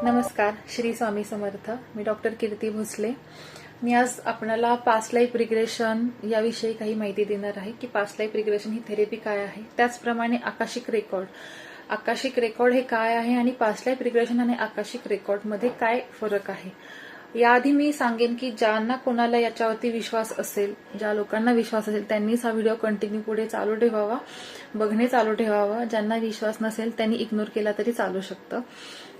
नमस्कार, श्री स्वामी समर्थ. मी डॉक्टर कीर्ती भोसले. मी आज आपणाला पास्ट लाईफ रिग्रेशन याविषयी काही माहिती देणार आहे की पास्ट लाईफ रिग्रेशन ही थेरपी काय आहे, त्याचप्रमाणे आकाशिक रेकॉर्ड हे काय आहे आणि पास्ट लाईफ रिग्रेशन आणि आकाशिक रेकॉर्डमध्ये काय फरक आहे. याआधी मी सांगेन की ज्यांना कोणाला याच्यावरती विश्वास असेल, ज्या लोकांना विश्वास असेल त्यांनीच हा व्हिडिओ कंटिन्यू पुढे चालू ठेवावा, बघणे चालू ठेवावा. ज्यांना विश्वास नसेल त्यांनी इग्नोर केला तरी चालू शकतं.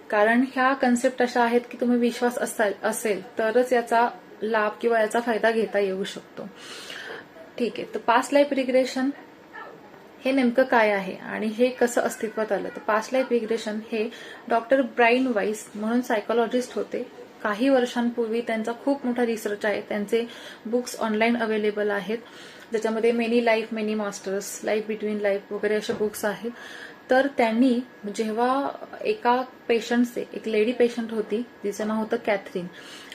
कारण ह्या कन्सेप्ट अशा आहेत की तुम्ही विश्वास असेल तरच याचा लाभ किंवा याचा फायदा घेता येऊ शकतो. ठीक आहे, तर पास्ट लाईफ रिग्रेशन हे नेमकं काय आहे आणि हे कसं अस्तित्वात आलं. तर पास्ट लाईफ रिग्रेशन हे डॉक्टर ब्रायन वाईस म्हणून सायकोलॉजिस्ट होते. काही वर्षांपूर्वी त्यांचा खूप मोठा रिसर्च आहे. त्यांचे बुक्स ऑनलाईन अवेलेबल आहेत, ज्याच्यामध्ये many life many masters, life between life वगैरे असे बुक्स आहेत. तर त्यांनी जेव्हा एका पेशंटचे, एक लेडी पेशंट होती, तिचं नाव होतं कॅथरीन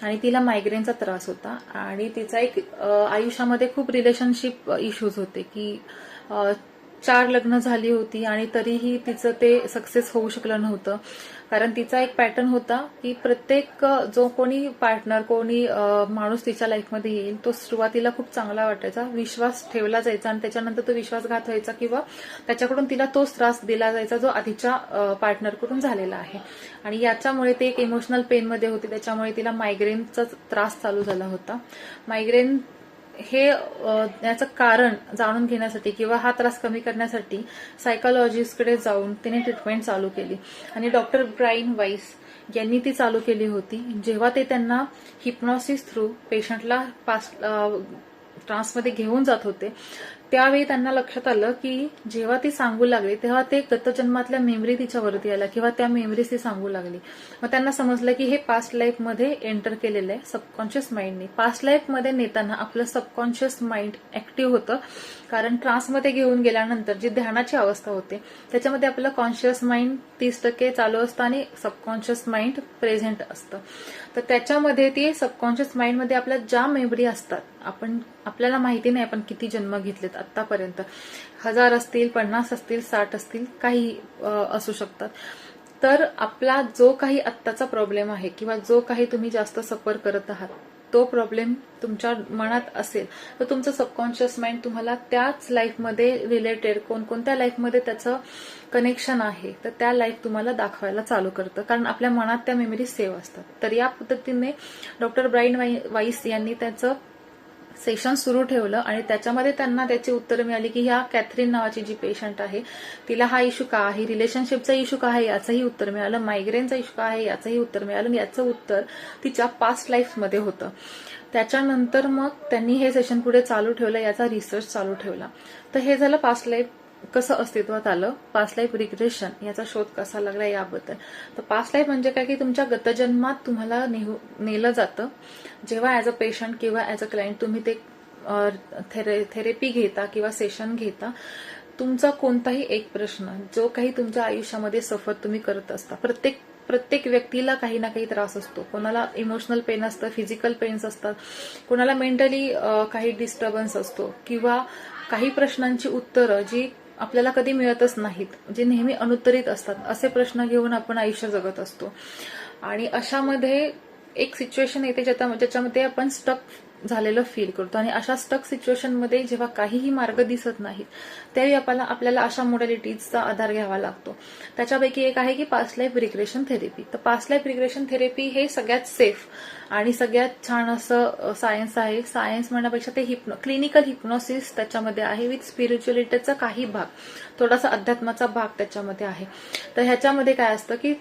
आणि तिला मायग्रेनचा त्रास होता आणि तिचा एक आयुष्यामध्ये खूप रिलेशनशिप इश्यूज होते की 4 लग्न झाली होती आणि तरीही तिचं ते सक्सेस होऊ शकलं नव्हतं. कारण तिचा एक पॅटर्न होता की प्रत्येक जो कोणी पार्टनर, कोणी माणूस तिच्या लाईफमध्ये येईल तो सुरुवातीला खूप चांगला वाटायचा, विश्वास ठेवला जायचा आणि त्याच्यानंतर तो विश्वासघात व्हायचा किंवा त्याच्याकडून तिला तोच त्रास दिला जायचा जो आधीच्या पार्टनरकडून झालेला आहे. आणि याच्यामुळे ते एक इमोशनल पेनमध्ये होती, त्याच्यामुळे तिला मायग्रेनचा त्रास चालू झाला होता. मायग्रेन हे याचं कारण जाणून घेण्यासाठी किंवा हा त्रास कमी करण्यासाठी सायकोलॉजिस्टकडे जाऊन तिने ट्रीटमेंट चालू केली आणि डॉक्टर ब्रायन वाईस यांनी ती चालू केली होती. जेव्हा ते त्यांना हिप्नॉसिस थ्रू पेशंटला पास्ट ट्रान्समध्ये घेऊन जात होते, त्यावेळी त्यांना लक्षात आलं की जेव्हा ती सांगू लागली तेव्हा ते गतजन्मातल्या मेमरी तिच्यावरती आल्या किंवा त्या मेमरीज ती सांगू लागली. मग त्यांना समजलं की हे पास्ट लाईफमध्ये एंटर केलेलं आहे सबकॉन्शियस माइंडने. पास्ट लाईफमध्ये नेताना आपलं सबकॉन्शियस माइंड ऍक्टिव्ह होतं, कारण ट्रान्समध्ये घेऊन गेल्यानंतर जी ध्यानाची अवस्था होते त्याच्यामध्ये आपलं कॉन्शियस माइंड 30% चालू असतं आणि सबकॉन्शियस माइंड प्रेझेंट असतं. तर त्याच्यामध्ये ती सबकॉन्शियस माइंडमध्ये आपल्या ज्या मेमरी असतात, आपल्याला माहिती नाही आपण किती जन्म घेतलेत आतापर्यंत, 1000 असतील, 50 असतील, 60 असतील, काही असू शकतात. तर आपला जो काही आत्ताचा प्रॉब्लेम आहे किंवा जो काही तुम्ही जास्त सफर करत आहात तो प्रॉब्लेम तुमच्या मनात असेल तर तुमचं सबकॉन्शियस माइंड तुम्हाला त्याच लाईफमध्ये रिलेटेड, कोणकोणत्या लाईफमध्ये त्याचं कनेक्शन आहे तर त्या लाईफ तुम्हाला दाखवायला चालू करतं, कारण आपल्या मनात त्या मेमरी सेव्ह असतात. तर या पद्धतीने डॉक्टर ब्रायन वाईस यांनी त्याचं सेशन सुरू ठेवलं आणि त्याच्यामध्ये त्यांना त्याची उत्तरं मिळाली की ह्या कॅथरीन नावाची जी पेशंट आहे तिला हा इश्यू का आहे, रिलेशनशिपचा इश्यू का आहे याचंही उत्तर मिळालं, मायग्रेनचा इश्यू का आहे याचंही उत्तर मिळालं. याचं उत्तर तिच्या पास्ट लाईफमध्ये होतं. त्याच्यानंतर मग त्यांनी हे सेशन पुढे चालू ठेवलं, याचा रिसर्च चालू ठेवला. तर हे झालं पास्ट लाईफ कसं अस्तित्वात आलं, पास्ट लाईफ रिग्रेशन याचा शोध कसा लागला याबद्दल. तर पास्ट लाईफ म्हणजे काय की तुमच्या गतजन्मात तुम्हाला नेलं जातं. जेव्हा ऍज अ पेशंट किंवा ऍज अ क्लायंट तुम्ही ते थेरपी घेता किंवा सेशन घेता, तुमचा कोणताही एक प्रश्न, जो काही तुमच्या आयुष्यामध्ये सफर तुम्ही करत असता, प्रत्येक व्यक्तीला काही ना काही त्रास असतो. कोणाला इमोशनल पेन असतं, फिजिकल पेन्स असतात, कोणाला मेंटली काही डिस्टर्बन्स असतो किंवा काही प्रश्नांची उत्तरं जी आपल्याला कधी मिळतच नाहीत, जे नेहमी अनुत्तरित असतात, असे प्रश्न घेऊन आपण आयुष्य जगत असतो. आणि अशामध्ये एक सिच्युएशन येते ज्याच्यामध्ये आपण स्टक झालेलं फील करतो आणि अशा स्टक सिच्युएशनमध्ये जेव्हा काहीही मार्ग दिसत नाहीत त्यावेळी आपल्याला अशा मोडॅलिटीजचा आधार घ्यावा लागतो. त्याच्यापैकी एक आहे की पास्ट लाईफ रिग्रेशन थेरपी. तर पास्ट लाईफ रिग्रेशन थेरपी हे सगळ्यात सेफ आणि सगळ्यात छान असं सायन्स आहे. सायन्स म्हणण्यापेक्षा ते क्लिनिकल हिप्नॉसिस त्याच्यामध्ये आहे, विथ स्पिरिच्युअलिटीचा काही भाग, थोडासा अध्यात्माचा भाग त्याच्यामध्ये आहे. तर ह्याच्यामध्ये काय असतं की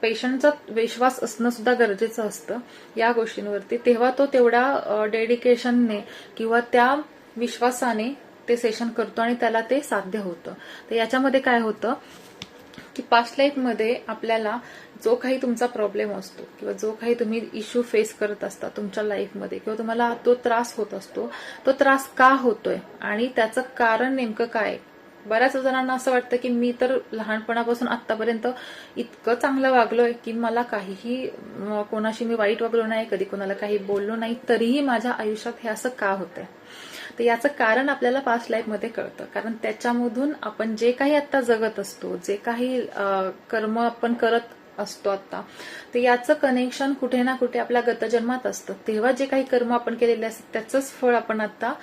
पेशंटचा विश्वास असणं सुद्धा गरजेचं असतं या गोष्टींवरती, तेव्हा तो तेवढ्या डेडिकेशनने किंवा त्या विश्वासाने ते सेशन करतो आणि त्याला ते साध्य होतं. तर याच्यामध्ये काय होतं की पास्ट लाईफमध्ये आपल्याला जो काही तुमचा प्रॉब्लेम असतो किंवा जो काही तुम्ही इश्यू फेस करत असता तुमच्या लाईफमध्ये किंवा तुम्हाला तो त्रास होत असतो, तो त्रास का होतोय आणि त्याचं कारण नेमकं काय. बऱ्याच जणांना असं वाटतं की मी तर लहानपणापासून आतापर्यंत इतकं चांगलं वागलोय की मला काहीही, कोणाशी मी वाईट वागलो नाही, कधी कोणाला काही बोललो नाही, तरीही माझ्या आयुष्यात हे असं का होतंय. तर याचं कारण आपल्याला पास्ट लाईफमध्ये कळतं, कारण त्याच्यामधून आपण जे काही आता जगत असतो, जे काही कर्म आपण करत असतो आता, तर याचं कनेक्शन कुठे ना कुठे आपल्या गतजन्मात असतं. तेव्हा जे काही कर्म आपण केलेले असतात त्याचंच फळ आपण आता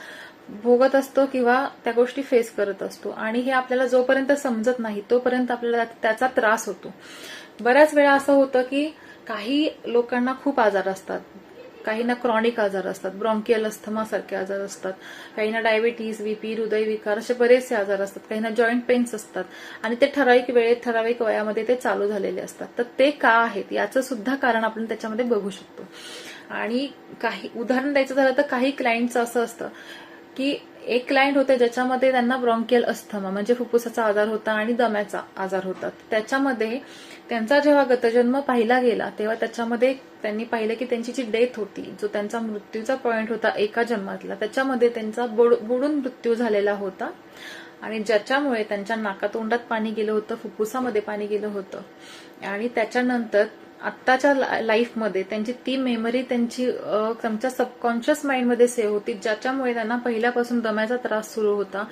भोगत असतो किंवा त्या गोष्टी फेस करत असतो. आणि हे आपल्याला जोपर्यंत समजत नाही तोपर्यंत आपल्याला त्याचा त्रास होतो. बऱ्याच वेळा असं होतं की काही लोकांना खूप आजार असतात, काहींना क्रॉनिक आजार असतात, ब्रॉन्कियल अस्थमा सारखे आजार असतात, काहींना डायबिटीज, बीपी, हृदयविकार असे बरेचसे आजार असतात, काहींना जॉईंट पेन्स असतात आणि ते ठराविक वेळेत ठराविक वयामध्ये ते चालू झालेले असतात. तर ते का आहेत याचं सुद्धा कारण आपण त्याच्यामध्ये बघू शकतो. आणि काही उदाहरण द्यायचं झालं तर काही क्लायंटचं असं असतं की एक क्लायंट होते ज्याच्यामध्ये त्यांना ब्रॉन्कियल अस्थमा म्हणजे फुफ्फुसाचा आजार होता आणि दम्याचा आजार होता. त्याच्यामध्ये त्यांचा जेव्हा गतजन्म पाहिला गेला तेव्हा त्याच्यामध्ये त्यांनी पाहिलं की त्यांची जी डेथ होती, जो त्यांचा मृत्यूचा पॉइंट होता एका जन्मातला, त्याच्यामध्ये त्यांचा बुडून मृत्यू झालेला होता. आणि ज्याच्यामुळे त्यांच्या नाकातोंडात पाणी गेलं होतं, फुफ्फुसामध्ये पाणी गेलं होतं. आणि त्याच्यानंतर आत्ताच्या लाईफमध्ये त्यांची ती मेमरी त्यांच्या सबकॉन्शियस माइंडमध्ये सेव्ह होती, ज्याच्यामुळे त्यांना पहिल्यापासून दम्याचा त्रास सुरू होता,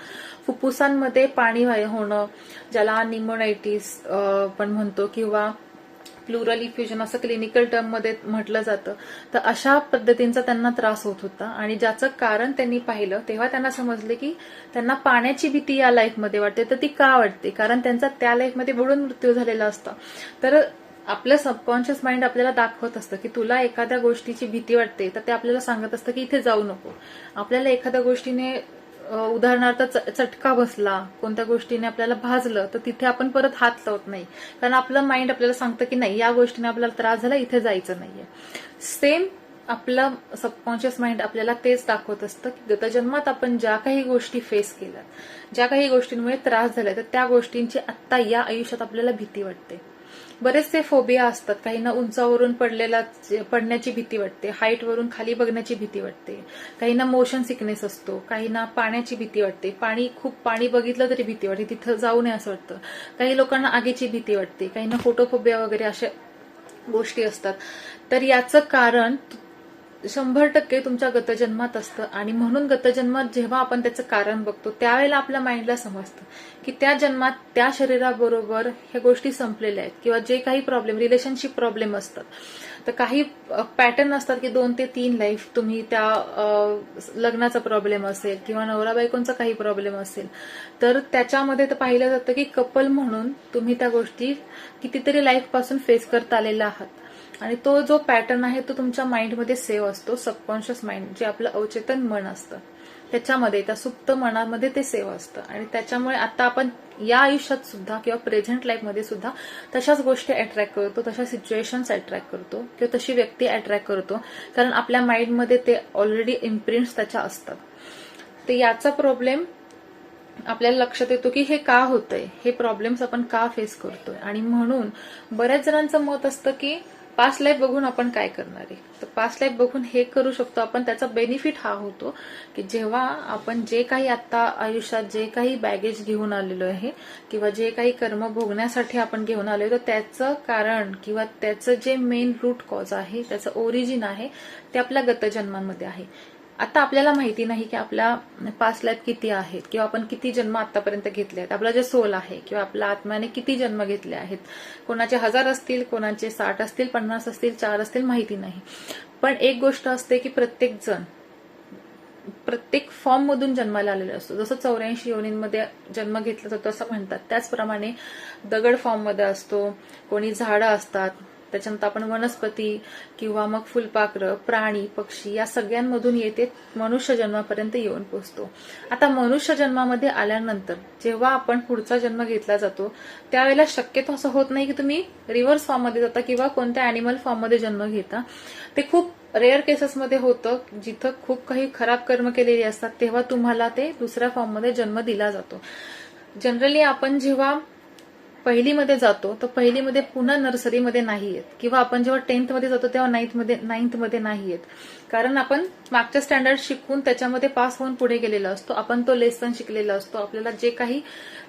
फुफ्फुसांमध्ये पाणी होणं, ज्याला निमोनायटिस पण म्हणतो किंवा प्लुरल इफ्युजन असं क्लिनिकल टर्म मध्ये म्हटलं जातं. तर अशा पद्धतींचा त्यांना त्रास होत होता. आणि ज्याचं कारण त्यांनी पाहिलं तेव्हा त्यांना समजले की त्यांना पाण्याची भीती या लाईफमध्ये वाटते. तर ती का वाटते? कारण त्यांचा त्या लाईफमध्ये बुडून मृत्यू झालेला असता. तर आपलं सबकॉन्शियस माइंड आपल्याला दाखवत असतं की तुला एखाद्या गोष्टीची भीती वाटते, तर ते आपल्याला सांगत असतं की इथे जाऊ नको. आपल्याला एखाद्या गोष्टीने उदाहरणार्थ चटका बसला, कोणत्या गोष्टीने आपल्याला भाजलं, तर तिथे आपण परत हात लावत नाही, कारण आपलं माइंड आपल्याला सांगतं की नाही, या गोष्टीने आपल्याला त्रास झाला, इथे जायचं नाहीये. सेम आपलं सबकॉन्शियस माइंड आपल्याला तेच दाखवत असतं की गतजन्मात आपण ज्या काही गोष्टी फेस केल्या, ज्या काही गोष्टींमुळे त्रास झाला, तर त्या गोष्टींची आत्ता या आयुष्यात आपल्याला भीती वाटते. बरेचसे फोबिया असतात. काहींना उंचावरून पडण्याची भीती वाटते, हाईटवरून खाली बघण्याची भीती वाटते, काहींना मोशन सिकनेस असतो, काहींना पाण्याची भीती वाटते, खूप पाणी बघितलं तरी भीती वाटते, तिथं जाऊ नये असं वाटतं. काही लोकांना आगीची भीती वाटते, काहींना फोटोफोबिया वगैरे अशा गोष्टी असतात. तर याचं कारण 100% तुमच्या गतजन्मात असतं. आणि म्हणून गतजन्मात जेव्हा आपण त्याचं कारण बघतो त्यावेळेला आपल्या माइंडला समजतं की त्या जन्मात त्या शरीराबरोबर ह्या गोष्टी संपलेल्या आहेत, किंवा जे काही प्रॉब्लेम, रिलेशनशिप प्रॉब्लेम असतात, तर काही पॅटर्न असतात की 2 ते 3 लाईफ तुम्ही त्या लग्नाचा प्रॉब्लेम असेल किंवा नवरा बायकोंचा काही प्रॉब्लेम असेल, तर त्याच्यामध्ये तर पाहिलं जातं की कपल म्हणून तुम्ही त्या गोष्टी कितीतरी लाईफ पासून फेस करत आलेला आहात. आणि तो जो पॅटर्न आहे तो तुमच्या माइंडमध्ये सेव्ह असतो. सबकॉन्शियस माइंड जे आपलं अवचेतन मन असतं त्याच्यामध्ये, त्या सुप्त मनामध्ये ते सेव्ह असतं. आणि त्याच्यामुळे आता आपण या आयुष्यात सुद्धा किंवा प्रेझेंट लाईफमध्ये सुद्धा तशाच गोष्टी अट्रॅक्ट करतो, तशा सिच्युएशन्स अट्रॅक्ट करतो किंवा तशी व्यक्ती अट्रॅक्ट करतो, कारण आपल्या माइंडमध्ये ते ऑलरेडी इम्प्रिंट्स त्याच्या असतात. तर याचा प्रॉब्लेम आपल्याला लक्षात येतो की हे का होतंय, हे प्रॉब्लेम्स आपण का फेस करतोय. आणि म्हणून बऱ्याच जणांचं मत असतं की पास्ट लाईफ बघून आपण काय करणार आहे. तर पास्ट लाईफ बघून हे करू शकतो आपण. त्याचा बेनिफिट हा होतो की जेव्हा आपण जे काही आता आयुष्यात जे काही बॅगेज घेऊन आलेलो आहे किंवा जे काही कर्म भोगण्यासाठी आपण घेऊन आलोय, तर त्याचं कारण किंवा त्याचं जे मेन रूट कॉज आहे, त्याचं ओरिजिन आहे, ते आपल्या गतजन्मांमध्ये आहे. आता आपल्याला माहिती नाही की आपल्या पास्ट लाईफ किती आहेत किंवा आपण किती जन्म आतापर्यंत घेतले आहेत, आपला जे सोल आहे किंवा आपल्या आत्म्याने किती जन्म घेतले आहेत. कोणाचे 1000 असतील, कोणाचे 60 असतील, 50 असतील, 4 असतील, माहिती नाही. पण एक गोष्ट असते की प्रत्येक जण प्रत्येक फॉर्म मधून जन्माला आलेला असतो. जसं 84 योनींमध्ये जन्म घेतला जातो असं म्हणतात, त्याचप्रमाणे दगड फॉर्म मध्ये असतो, कोणी झाडं असतात, त्याच्यानंतर आपण वनस्पती किंवा मग फुलपाखरं, प्राणी, पक्षी या सगळ्यांमधून येते मनुष्य जन्मापर्यंत येऊन पोहोचतो. आता मनुष्य जन्मामध्ये आल्यानंतर जेव्हा आपण पुढचा जन्म घेतला जातो त्यावेळेला शक्यतो असं होत नाही की तुम्ही रिव्हर्स फॉर्म मध्ये जाता किंवा कोणत्या अॅनिमल फॉर्म मध्ये जन्म घेता. ते खूप रेअर केसेसमध्ये होतं, जिथं खूप काही खराब कर्म केलेली असतात तेव्हा तुम्हाला ते दुसऱ्या फॉर्म मध्ये जन्म दिला जातो. जनरली आपण जेव्हा पहिलीमध्ये जातो तर पहिलीमध्ये पुन्हा नर्सरीमध्ये नाही येत, किंवा आपण जेव्हा 10th मध्ये जातो तेव्हा 9th मध्ये नाही येत, कारण आपण मागच्या स्टँडर्ड शिकून त्याच्यामध्ये पास होऊन पुढे गेलेलो असतो. आपण तो लेसन शिकलेला असतो. आपल्याला जे काही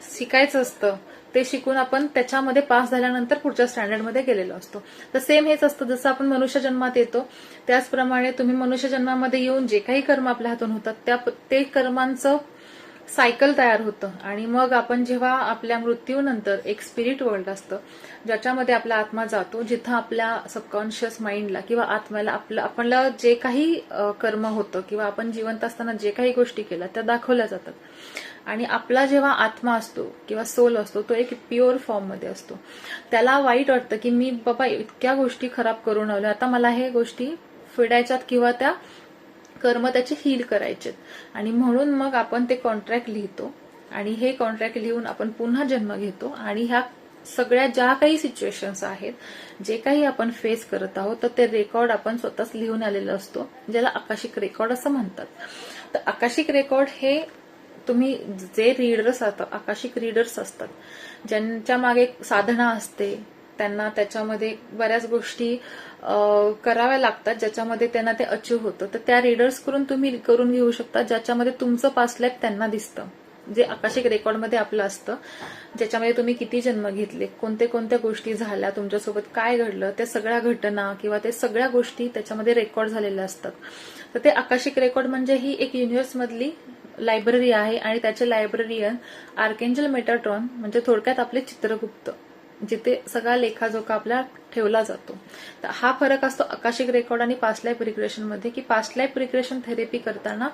शिकायचं असतं ते शिकून आपण त्याच्यामध्ये पास झाल्यानंतर पुढच्या स्टँडर्डमध्ये गेलेलो असतो. तर सेम हेच असतं, जसं आपण मनुष्य जन्मात येतो त्याचप्रमाणे तुम्ही मनुष्य जन्मामध्ये येऊन जे काही कर्म आपल्या हातून होतात ते कर्मांचं सायकल तयार होतं आणि मग आपण जेव्हा आपल्या मृत्यूनंतर एक स्पिरिट वर्ल्ड असतं ज्याच्यामध्ये आपला आत्मा जातो, जिथं आपल्या सबकॉन्शियस माइंडला किंवा आत्म्याला आपलं जे काही कर्म होतं किंवा आपण जिवंत असताना जे काही गोष्टी केल्या त्या दाखवल्या जातात. आणि आपला जेव्हा आत्मा असतो किंवा सोल असतो तो एक प्युअर फॉर्म मध्ये असतो. त्याला वाईट वाटतं की मी बाबा इतक्या गोष्टी खराब करून आलो, आता मला हे गोष्टी फेडायच्यात किंवा त्या कर्म त्याचे हील करायचे. आणि म्हणून मग आपण ते कॉन्ट्रॅक्ट लिहितो आणि हे कॉन्ट्रॅक्ट लिहून आपण पुन्हा जन्म घेतो आणि ह्या सगळ्या ज्या काही सिच्युएशन्स आहेत, जे काही आपण फेस करत आहोत, तर ते रेकॉर्ड आपण स्वतःच लिहून आलेलं असतो, ज्याला आकाशिक रेकॉर्ड असं म्हणतात. तर आकाशिक रेकॉर्ड हे तुम्ही जे रीडर्स असतात, आकाशिक रीडर्स असतात, ज्यांच्या मागे साधना असते, त्यांना त्याच्यामध्ये बऱ्याच गोष्टी कराव्या लागतात ज्याच्यामध्ये त्यांना ते अचीव्ह होतं. तर त्या रीडर्स तुम्ही करून घेऊ शकता ज्याच्यामध्ये तुमचं पास्ट लाईफ त्यांना दिसतं, जे आकाशिक रेकॉर्डमध्ये आपलं असतं, ज्याच्यामध्ये तुम्ही किती जन्म घेतले, कोणत्या कोणत्या गोष्टी झाल्या, तुमच्यासोबत काय घडलं, त्या सगळ्या घटना किंवा ते सगळ्या गोष्टी त्याच्यामध्ये रेकॉर्ड झालेल्या असतात. तर ते आकाशिक रेकॉर्ड म्हणजे ही एक युनिव्हर्स मधली लायब्ररी आहे आणि त्याचे लायब्ररियन आर्केंजल मेटाट्रॉन, म्हणजे थोडक्यात आपले चित्रगुप्त, जिथे सगळा लेखाजोखा आपला ठेवला जातो. तर हा फरक असतो आकाशिक रेकॉर्ड आणि पास्ट लाईफ रिग्रेशन मध्ये, की पास्ट लाईफ रिग्रेशन थेरपी करताना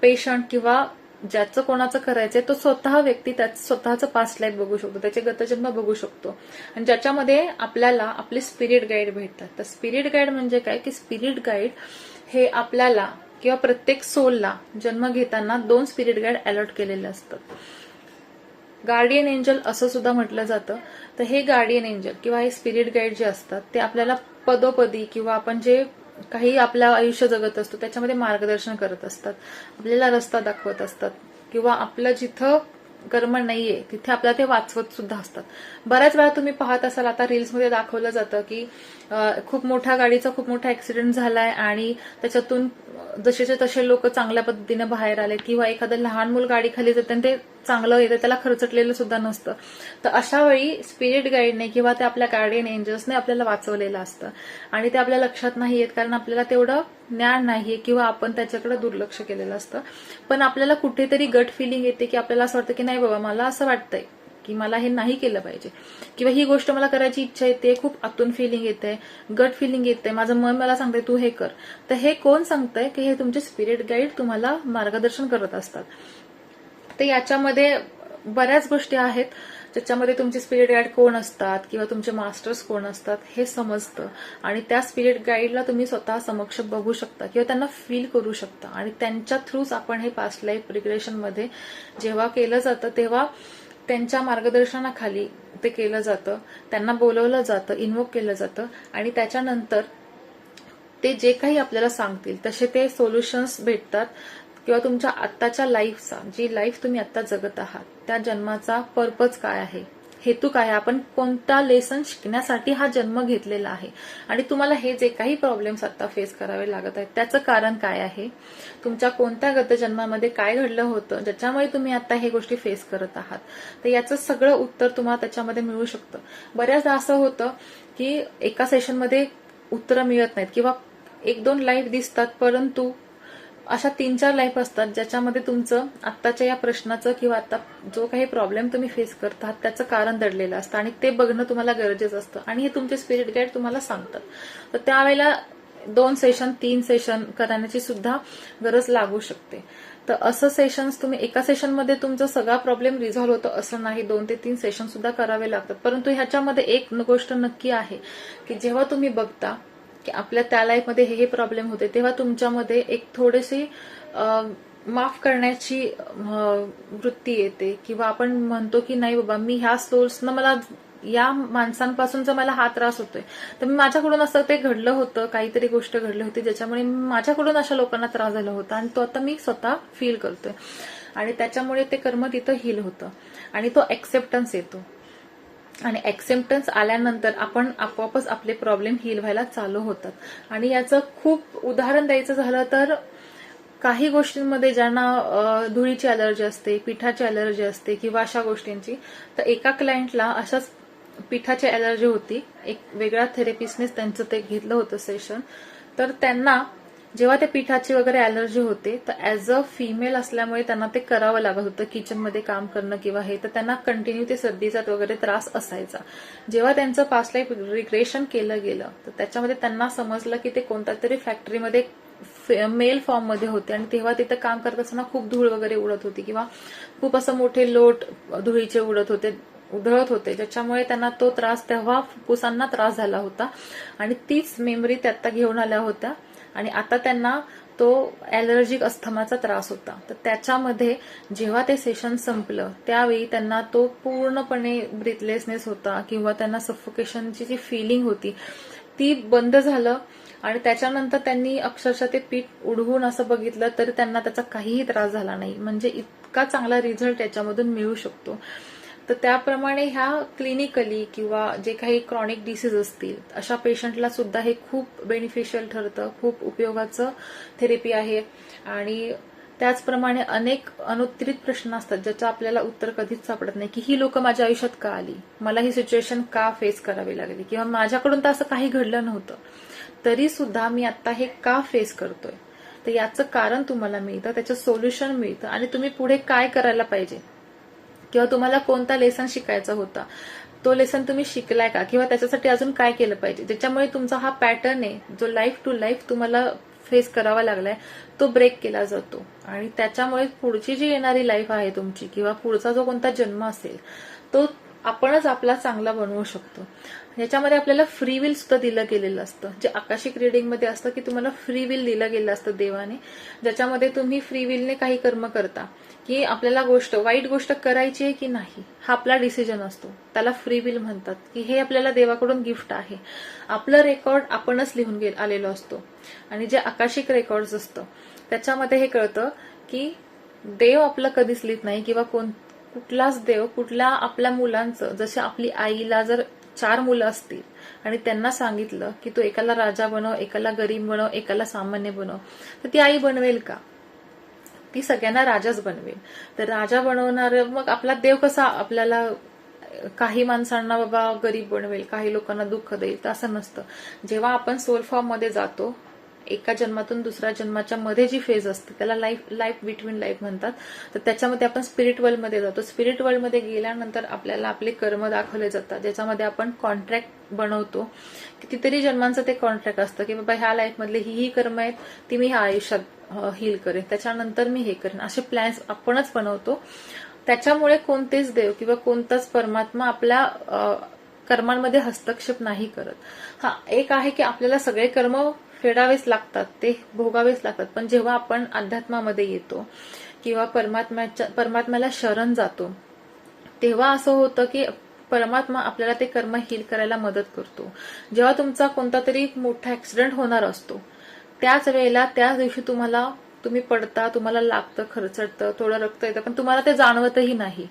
पेशंट किंवा ज्याचं कोणाचं करायचंय तो स्वतः व्यक्ती त्याचं स्वतःचं पास्ट लाईफ बघू शकतो, त्याचे गतजन्म बघू शकतो, आणि ज्याच्यामध्ये आपल्याला आपले स्पिरिट गाईड भेटतात. तर स्पिरिट गाईड म्हणजे काय, की स्पिरिट गाईड हे आपल्याला किंवा प्रत्येक सोलला जन्म घेताना 2 स्पिरिट गाईड अलॉट केलेले असतात. गार्डियन एंजल असं सुद्धा म्हटलं जातं. तर हे गार्डियन एंजल किंवा हे स्पिरिट गाईड जे असतात ते आपल्याला पदोपदी किंवा आपण जे काही आपलं आयुष्य जगत असतो त्याच्यामध्ये मार्गदर्शन करत असतात, आपल्याला रस्ता दाखवत असतात, किंवा आपलं जिथं कर्म नाहीये तिथे आपल्याला ते वाचवत सुद्धा असतात. बऱ्याच वेळा तुम्ही पाहत असाल, आता रील्समध्ये दाखवलं जातं की खूप मोठ्या गाडीचा खूप मोठा ऍक्सिडेंट झालाय आणि त्याच्यातून जसेचे तसे लोक चांगल्या पद्धतीने बाहेर आले, किंवा एखादं लहान मूल गाडी खाली जाते आणि ते चांगलं येतं, त्याला खरचटलेलं सुद्धा नसतं. तर अशा वेळी स्पिरिट गाईडने किंवा ते आपल्या गार्डियन एंजल्सने आपल्याला वाचवलेलं असतं आणि ते आपल्या लक्षात नाही येत, कारण आपल्याला तेवढं ज्ञान नाहीये किंवा आपण त्याच्याकडे दुर्लक्ष केलेलं असतं. पण आपल्याला कुठेतरी गट फिलिंग येते की आपल्याला असं वाटतं की नाही बाबा, मला असं वाटतंय की मला हे नाही केलं पाहिजे, किंवा ही गोष्ट मला करायची इच्छा येते, खूप आतून फिलिंग येते, गट फिलिंग येते, माझं मन मला सांगतंय तू हे कर. तर हे कोण सांगतंय, की हे तुमचे स्पिरिट गाईड तुम्हाला मार्गदर्शन करत असतात. तर याच्यामध्ये बऱ्याच गोष्टी आहेत ज्याच्यामध्ये तुमचे स्पिरिट गाईड कोण असतात किंवा तुमचे मास्टर्स कोण असतात हे समजतं, आणि त्या स्पिरिट गाईडला तुम्ही स्वतः समक्ष बघू शकता किंवा त्यांना फील करू शकता, आणि त्यांच्या थ्रूच आपण हे पास्ट लाईफ रिग्रेशन मध्ये जेव्हा केलं जातं तेव्हा त्यांच्या मार्गदर्शनाखाली ते केलं जातं, त्यांना बोलवलं जातं, इन्व्होक केलं जातं, आणि त्याच्यानंतर ते जे काही आपल्याला सांगतील तसे ते सोल्युशन्स भेटतात, किंवा तुमच्या आत्ताच्या लाईफचा, जी लाईफ तुम्ही आता जगत आहात त्या जन्माचा पर्पज काय आहे, हेतू काय आहे, आपण कोणता लेसन शिकण्यासाठी हा जन्म घेतलेला आहे, आणि तुम्हाला हे जे काही प्रॉब्लेम्स आता फेस करावे लागत आहेत त्याचं कारण काय आहे, तुमच्या कोणत्या गतजन्मामध्ये काय घडलं होतं ज्याच्यामुळे तुम्ही आता हे गोष्टी फेस करत आहात, तर याचं सगळं उत्तर तुम्हाला त्याच्यामध्ये मिळू शकतं. बऱ्याचदा असं होतं की एका सेशनमध्ये उत्तरं मिळत नाहीत किंवा 1-2 लाईफ दिसतात, परंतु अशा 3-4 लाईफ असतात ज्याच्यामध्ये तुमचं आत्ताच्या या प्रश्नाचं किंवा आता जो काही प्रॉब्लेम तुम्ही फेस करतात त्याचं कारण दडलेलं असतं, आणि ते बघणं तुम्हाला गरजेचं असतं, आणि हे तुमचे स्पिरिट गाईड तुम्हाला सांगतात. तर त्यावेळेला 2 सेशन 3 सेशन करण्याची सुद्धा गरज लागू शकते. तर असं सेशन्स तुम्ही एका सेशनमध्ये तुमचा सगळा प्रॉब्लेम रिझॉल्व्ह होतो असं नाही, 2 ते 3 सेशन सुद्धा करावे लागतात. परंतु ह्याच्यामध्ये एक गोष्ट नक्की आहे की जेव्हा तुम्ही बघता की आपल्या त्या लाईफमध्ये हे प्रॉब्लेम होते, तेव्हा तुमच्यामध्ये एक थोडीशी माफ करण्याची वृत्ती येते, किंवा आपण म्हणतो की नाही बाबा, मी ह्या सोर्सनं मला या माणसांपासूनचा मला हा त्रास होतोय, तर मी माझ्याकडून असं ते घडलं होतं, काहीतरी गोष्ट घडली होती ज्याच्यामुळे माझ्याकडून अशा लोकांना त्रास झाला होता, आणि तो आता मी स्वतः फील करतोय, आणि त्याच्यामुळे ते कर्म तिथं हील होतं, आणि तो एक्सेप्टन्स येतो, आणि एक्सेप्टन्स आल्यानंतर आपण आपोआपच आपले प्रॉब्लेम हील व्हायला चालू होतात. आणि याचं खूप उदाहरण द्यायचं झालं तर काही गोष्टींमध्ये ज्यांना धुळीची अलर्जी असते, पिठाची अलर्जी असते किंवा अशा गोष्टींची, तर एका क्लायंटला अशाच पिठाची अलर्जी होती, एक वेगळ्या थेरपिस्टनेच त्यांचं ते घेतलं होतं सेशन, तर त्यांना जेव्हा त्या पिठाची वगैरे अलर्जी होते तर ऍज अ फिमेल असल्यामुळे त्यांना ते करावं लागत होतं, किचनमध्ये काम करणं किंवा हे, तर त्यांना कंटिन्यू ते सर्दीचा वगैरे त्रास असायचा. जेव्हा त्यांचं पास्ट लाईफ रिग्रेशन केलं गेलं तर त्याच्यामध्ये त्यांना समजलं की ते कोणत्या तरी फॅक्टरीमध्ये मेल फॉर्म मध्ये होते आणि तेव्हा तिथं काम करत असताना खूप धूळ वगैरे उडत होती किंवा खूप असं मोठे लोट धुळीचे उधळत होते, ज्याच्यामुळे त्यांना तो त्रास, तेव्हा फुफ्फुसांना त्रास झाला होता आणि तीच मेमरी त्या घेऊन आल्या होत्या आणि आता त्यांना तो ॲलर्जिक अस्थमाचा त्रास होता. तर त्याच्यामध्ये जेव्हा ते सेशन संपलं त्यावेळी त्यांना तो पूर्णपणे ब्रीथलेसनेस होता किंवा त्यांना सफोकेशनची जी फिलिंग होती ती बंद झालं आणि त्याच्यानंतर त्यांनी अक्षरशः ते पीठ उडवून असं बघितलं तर त्यांना त्याचा काहीही त्रास झाला नाही. म्हणजे इतका चांगला रिझल्ट याच्यामधून मिळू शकतो. तर त्याप्रमाणे ह्या क्लिनिकली किंवा जे काही क्रॉनिक डिसीज असतील अशा पेशंटला सुद्धा हे खूप बेनिफिशियल ठरतं, खूप उपयोगाचं थेरपी आहे. आणि त्याचप्रमाणे अनेक अनुत्तरित प्रश्न असतात ज्याचं आपल्याला उत्तर कधीच सापडत नाही की ही लोक माझ्या आयुष्यात का आली, मला ही सिच्युएशन का फेस करावी लागली किंवा माझ्याकडून तर असं काही घडलं नव्हतं तरी सुद्धा मी आता हे का फेस करतोय. तर याचं कारण तुम्हाला मिळतं, त्याचं सोल्युशन मिळतं आणि तुम्ही पुढे काय करायला पाहिजे किंवा तुम्हाला कोणता लेसन शिकायचा होता तो लेसन तुम्ही शिकलाय का किंवा त्याच्यासाठी अजून काय केलं पाहिजे, ज्याच्यामुळे तुमचा हा पॅटर्न आहे जो लाईफ टू लाईफ तुम्हाला फेस करावा लागलाय तो ब्रेक केला जातो आणि त्याच्यामुळे पुढची जी येणारी लाईफ आहे तुमची किंवा पुढचा जो कोणता जन्म असेल तो आपणच आपला चांगला बनवू शकतो. याच्यामध्ये आपल्याला फ्री विल सुद्धा दिलं गेलेलं असतं, जे आकाशिक रिडिंगमध्ये असतं की तुम्हाला फ्री विल दिलं गेलं असतं देवाने, ज्याच्यामध्ये तुम्ही फ्री विलने काही कर्म करता की आपल्याला वाईट गोष्ट करायची आहे की नाही हा आपला डिसिजन असतो. त्याला फ्री विल म्हणतात की हे आपल्याला देवाकडून गिफ्ट आहे. आपलं रेकॉर्ड आपणच लिहून आलेलो असतो आणि जे आकाशिक रेकॉर्ड असतं त्याच्यामध्ये हे कळतं की देव आपलं कधीच लिहित नाही किंवा कुठलाच देव कुठल्या आपल्या मुलांचं, जसे आपली आईला जर 4 मुलं असतील आणि त्यांना सांगितलं की तू एकाला राजा बनव, एकाला गरीब बनव, एकाला सामान्य बनव, तर ती आई बनवेल का? ती सगळ्यांना राजाच बनवेल. तर राजा बनवणार मग आपला देव कसा आपल्याला काही माणसांना बाबा गरीब बनवेल, काही लोकांना दुःख देईल, तर असं नसतं. जेव्हा आपण सोल फॉर्म मध्ये जातो एका जन्मातून दुसऱ्या जन्माच्या मध्ये जी फेज असते त्याला लाईफ बिटवीन लाईफ म्हणतात. तर त्याच्यामध्ये आपण स्पिरिट वर्ल्ड मध्ये जातो. स्पिरिट वर्ल्ड मध्ये गेल्यानंतर आपल्याला आपले कर्म दाखवले जातात, ज्याच्यामध्ये आपण कॉन्ट्रॅक्ट बनवतो. कितीतरी जन्मांचं ते कॉन्ट्रॅक्ट असतं की बाबा ह्या लाईफ मधले ही कर्म आहेत ती मी ह्या आयुष्यात हील करेन, त्याच्यानंतर मी हे करेन, असे प्लॅन्स आपणच बनवतो. त्याच्यामुळे कोणतेच देव किंवा कोणताच परमात्मा आपल्या कर्मांमध्ये हस्तक्षेप नाही करत. हा एक आहे की आपल्याला सगळे कर्म फेडावेच लागतात, ते भोगावेच लागतात, पण जेव्हा आपण अध्यात्मामध्ये येतो किंवा परमात्म्याला शरण जातो तेव्हा असं होतं की परमात्मा आपल्याला ते कर्म हील करायला मदत करतो. जेव्हा तुमचा कोणता तरी मोठा ऍक्सिडेंट होणार असतो त्याच वेळेला त्याच दिवशी तुम्ही पडता, तुम्हाला लागतं, खरचटतं, थोडं रक्त येतं, पण तुम्हाला ते जाणवतही नाही,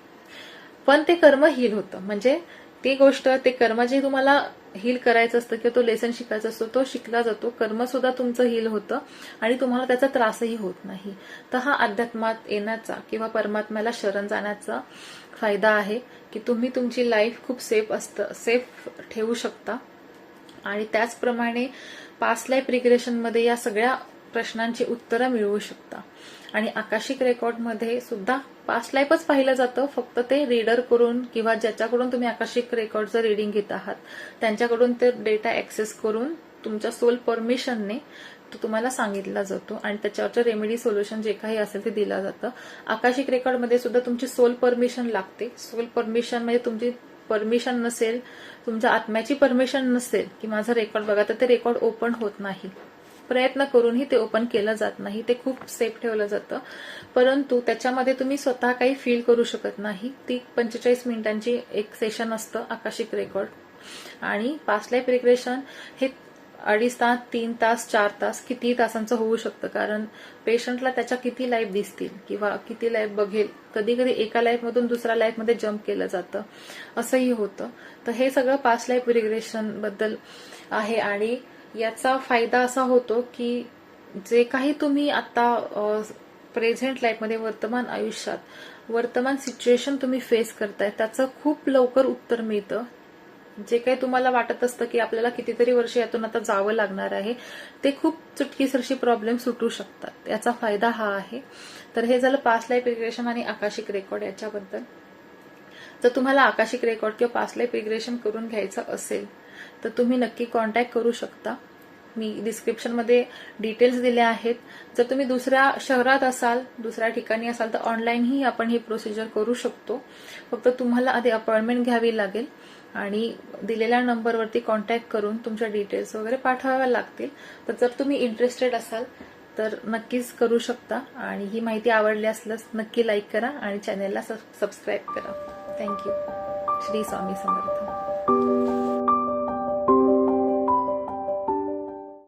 पण ते कर्म हील होतं. म्हणजे ती गोष्ट, ते कर्म जे तुम्हाला हील करायचं असतं किंवा तो लेसन शिकायचा असतो तो शिकला जातो, कर्म सुद्धा तुमचं हील होतं आणि तुम्हाला त्याचा त्रासही होत नाही. तर हा अध्यात्मात येण्याचा किंवा परमात्म्याला शरण जाण्याचा फायदा आहे की तुम्ही तुमची लाईफ खूप सेफ ठेवू शकता. आणि त्याचप्रमाणे पास्ट लाईफ रिग्रेशन मध्ये या सगळ्या प्रश्नांची उत्तरं मिळवू शकता. आणि आकाशिक रेकॉर्डमध्ये सुद्धा पास्ट लाईफच पाहिलं जातं, फक्त ते रीडर करून किंवा ज्याच्याकडून तुम्ही आकाशिक रेकॉर्डचं रीडिंग घेत आहात त्यांच्याकडून ते डेटा ऍक्सेस करून तुमच्या सोल परमिशनने तो तुम्हाला सांगितला जातो आणि त्याच्यावरचं रेमेडी सोल्युशन जे काही असेल ते दिलं जातं. आकाशिक रेकॉर्डमध्ये सुद्धा तुमची सोल परमिशन लागते. सोल परमिशन म्हणजे तुमची परमिशन नसेल, तुमच्या आत्म्याची परमिशन नसेल की माझा रेकॉर्ड बघा, तर ते रेकॉर्ड ओपन होत नाही. प्रयत्न करूनही ते ओपन केलं जात नाही, ते खूप सेफ ठेवलं जातं. परंतु त्याच्यामध्ये तुम्ही स्वतः काही फील करू शकत नाही. ती 45 मिनिटांची एक सेशन असतं आकाशिक रेकॉर्ड. आणि पास्ट लाईफ रिग्रेशन हे 2.5 तास, 3 तास, 4 तास, किती तासांचं होऊ शकतं, कारण पेशंटला त्याच्या किती लाईफ दिसतील किंवा किती लाईफ बघेल, कधी कधी एका लाईफमधून दुसऱ्या लाईफमध्ये जम्प केलं जातं, असंही होतं. तर हे सगळं पास्ट लाईफ रिग्रेशन बद्दल आहे. आणि याचा फायदा असा होतो की जे काही तुम्ही आता प्रेझेंट लाईफमध्ये, वर्तमान आयुष्यात, वर्तमान सिच्युएशन तुम्ही फेस करताय त्याचं खूप लवकर उत्तर मिळतं जे काही तुम्हाला वाटत असतं की आपल्याला कितीतरी वर्ष यातून आता जावं लागणार आहे, ते खूप चुटकीसरशी प्रॉब्लेम सुटू शकतात. याचा फायदा हा आहे. तर हे झालं पास्ट लाईफ रिग्रेशन आणि आकाशिक रेकॉर्ड याच्याबद्दल. जर तुम्हाला आकाशिक रेकॉर्ड किंवा पास्ट लाईफ रिग्रेशन करून घ्यायचं असेल तर तुम्ही नक्की कॉन्टॅक्ट करू शकता. मी डिस्क्रिप्शनमध्ये डिटेल्स दिल्या आहेत. जर तुम्ही दुसऱ्या शहरात असाल, दुसऱ्या ठिकाणी असाल तर ऑनलाईनही आपण ही प्रोसिजर करू शकतो. फक्त तुम्हाला आधी अपॉइंटमेंट घ्यावी लागेल आणि दिलेल्या नंबरवरती कॉन्टॅक्ट करून तुमच्या डिटेल्स वगैरे पाठवाव्या लागतील. तर जर तुम्ही इंटरेस्टेड असाल तर नक्कीच करू शकता. आणि ही माहिती आवडली असल्यास नक्की लाईक करा आणि चॅनेलला सबस्क्राईब करा. थँक्यू. श्री स्वामी समर्थ.